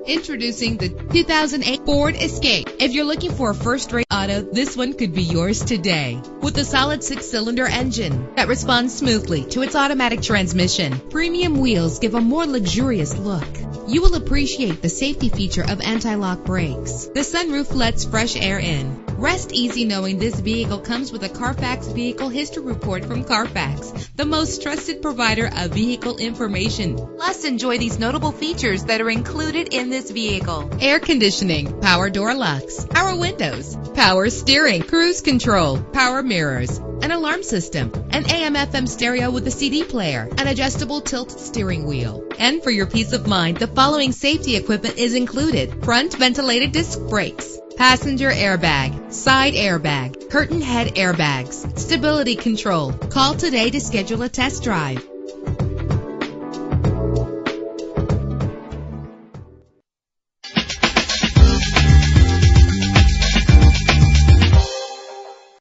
Introducing the 2008 Ford Escape. If you're looking for a first-rate auto, this one could be yours today. With a solid 6-cylinder engine that responds smoothly to its automatic transmission, premium wheels give a more luxurious look. You will appreciate the safety feature of anti-lock brakes. The sunroof lets fresh air in. Rest easy knowing this vehicle comes with a Carfax Vehicle History Report from Carfax, the most trusted provider of vehicle information. Plus, enjoy these notable features that are included in this vehicle: air conditioning, power door locks, power windows, power steering, cruise control, power mirrors, an alarm system, an AM/FM stereo with a CD player, an adjustable tilt steering wheel. And for your peace of mind, the following safety equipment is included: front ventilated disc brakes, passenger airbag, side airbag, curtain head airbags, stability control. Call today to schedule a test drive.